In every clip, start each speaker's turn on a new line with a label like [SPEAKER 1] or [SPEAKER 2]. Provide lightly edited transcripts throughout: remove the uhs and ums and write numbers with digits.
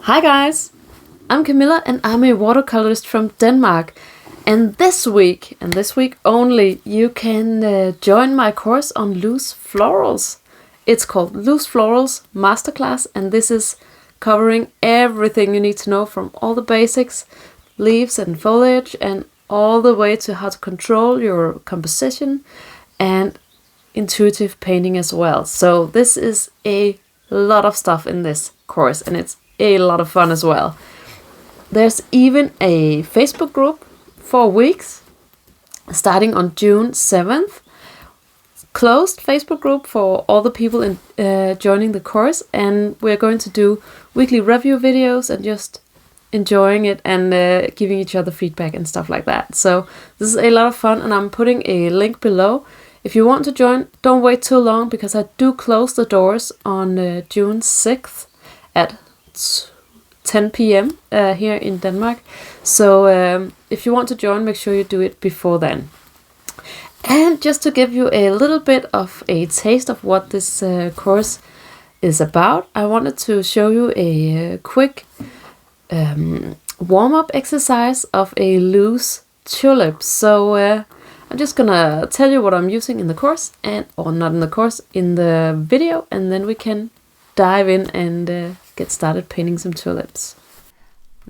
[SPEAKER 1] Hi guys, I'm Camilla and I'm a watercolorist from Denmark. And this week only, you can join my course on loose florals. It's called Loose Florals Masterclass, and this is covering everything you need to know from all the basics, leaves and foliage, and all the way to how to control your composition and intuitive painting as well. So this is a lot of stuff in this course, and it's a lot of fun as well. There's even a Facebook group for weeks starting on June 7th. Closed Facebook group for all the people joining the course, and we're going to do weekly review videos and just enjoying it and giving each other feedback and stuff like that. So this is a lot of fun, and I'm putting a link below. If you want to join, don't wait too long, because I do close the doors on June 6th at 10 p.m. Here in Denmark. So if you want to join, make sure you do it before then. And just to give you a little bit of a taste of what this course is about, I wanted to show you a quick warm-up exercise of a loose tulip. So I'm just gonna tell you what I'm using in the course, or not in the course, in the video, and then we can dive in and get started painting some tulips.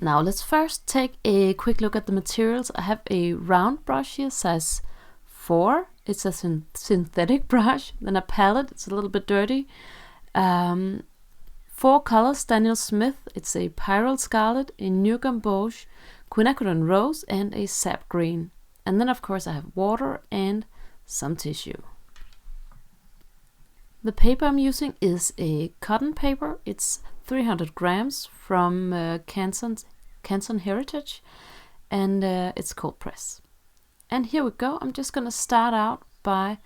[SPEAKER 1] Now let's first take a quick look at the materials. I have a round brush here, size 4. It's a synthetic brush. Then a palette, it's a little bit dirty. 4 colors, Daniel Smith. It's a Pyrrol Scarlet, a new Gamboge, Quinacrodone Rose, and a SAP Green. And then of course I have water and some tissue. The paper I'm using is a cotton paper. It's 300 grams from Canson Heritage, and it's Coldpress. And here we go. I'm just gonna start out by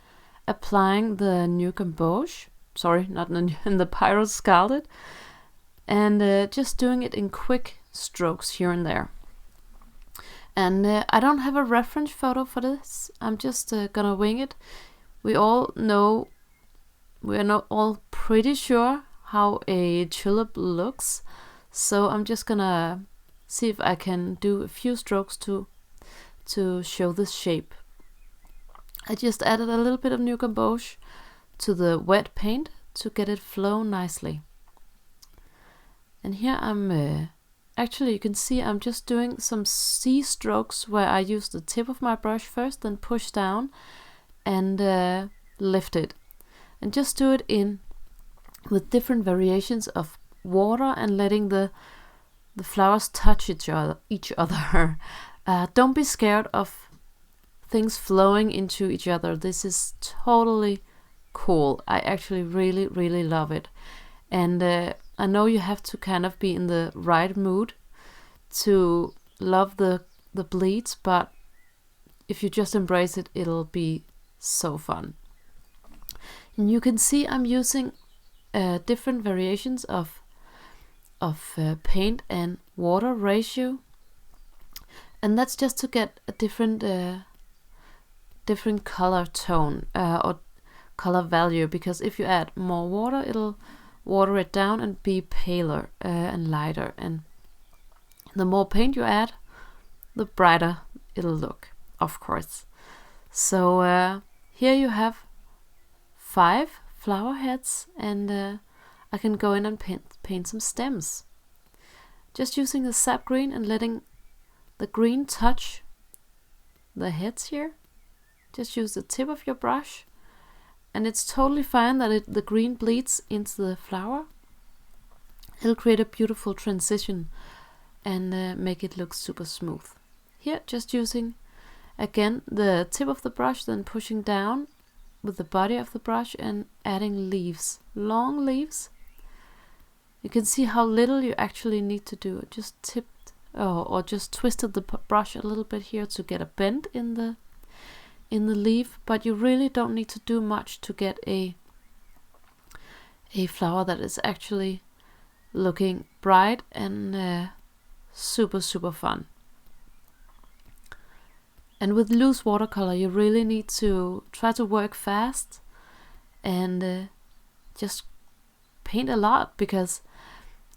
[SPEAKER 1] applying the new Gamboge. Sorry, not in the Pyrrol Scarlet, and just doing it in quick strokes here and there. And I don't have a reference photo for this. I'm just gonna wing it. We all know, we're not all pretty sure how a tulip looks, so I'm just gonna see if I can do a few strokes to show this shape. I just added a little bit of new Gamboge to the wet paint to get it flow nicely. And here I'm actually, you can see I'm just doing some C strokes where I use the tip of my brush first, then push down and lift it, and just do it in with different variations of water and letting the flowers touch each other. Don't be scared of things flowing into each other. This is totally cool. I actually really love it. And I know you have to kind of be in the right mood to love the bleeds, but if you just embrace it, it'll be so fun. And you can see I'm using different variations of paint and water ratio, and that's just to get a different color tone or color value, because if you add more water, it'll water it down and be paler and lighter, and the more paint you add, the brighter it'll look, of course. So here you have 5 flower heads, and I can go in and paint some stems. Just using the SAP Green and letting the green touch the heads here. Just use the tip of your brush, and it's totally fine that the green bleeds into the flower. It'll create a beautiful transition and make it look super smooth. Here, just using again the tip of the brush, then pushing down with the body of the brush and adding leaves, long leaves. You can see how little you actually need to do. Just tipped or just twisted the brush a little bit here to get a bend in the leaf, but you really don't need to do much to get a flower that is actually looking bright and super fun. And with loose watercolor, you really need to try to work fast and just paint a lot, because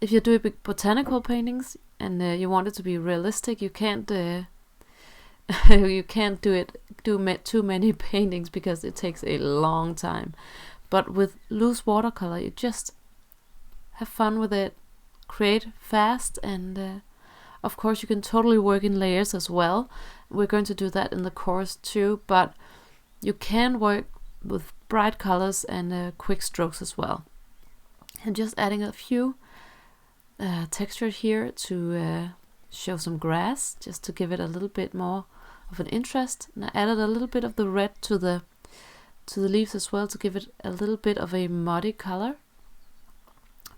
[SPEAKER 1] if you do botanical paintings and you want it to be realistic, you can't you can't do too many paintings because it takes a long time. But with loose watercolor, you just have fun with it, create fast, and of course you can totally work in layers as well. We're going to do that in the course too, but you can work with bright colors and quick strokes as well. And just adding a few texture here to show some grass, just to give it a little bit more of an interest. And I added a little bit of the red to the leaves as well to give it a little bit of a muddy color.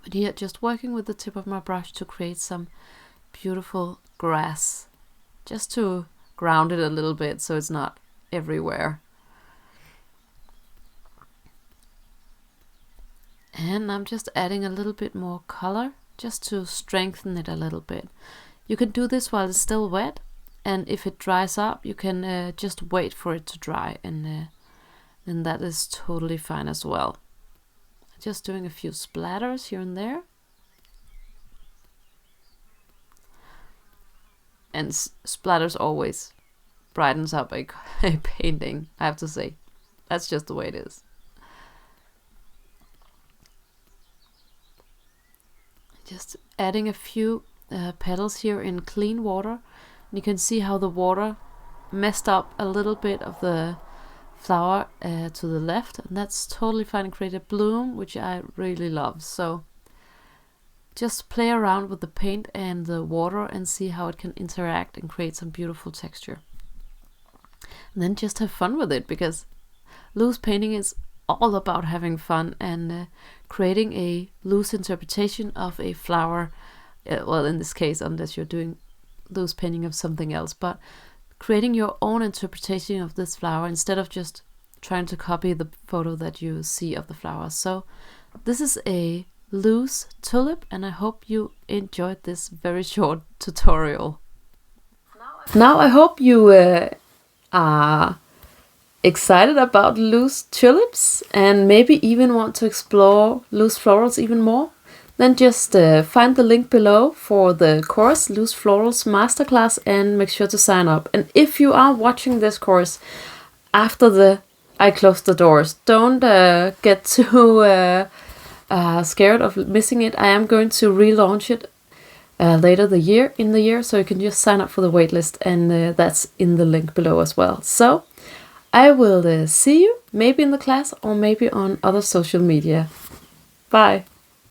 [SPEAKER 1] But here, just working with the tip of my brush to create some beautiful grass, just to ground it a little bit so it's not everywhere. And I'm just adding a little bit more color just to strengthen it a little bit. You can do this while it's still wet, and if it dries up, you can just wait for it to dry, and then that is totally fine as well. Just doing a few splatters here and there. And splatters always brightens up a painting, I have to say. That's just the way it is. Just adding a few petals here in clean water. And you can see how the water messed up a little bit of the flower to the left, and that's totally fine, and create a bloom, which I really love. So just play around with the paint and the water and see how it can interact and create some beautiful texture. And then just have fun with it, because loose painting is all about having fun and creating a loose interpretation of a flower. Well, in this case, unless you're doing loose painting of something else, but creating your own interpretation of this flower instead of just trying to copy the photo that you see of the flower. So this is a loose tulip, and I hope you enjoyed this very short tutorial. Now I hope you are excited about loose tulips and maybe even want to explore loose florals even more. Then just find the link below for the course Loose Florals Masterclass and make sure to sign up. And if you are watching this course after I close the doors, don't get too scared of missing it. I am going to relaunch it later in the year, so you can just sign up for the waitlist, and that's in the link below as well. So I will see you maybe in the class or maybe on other social media. Bye.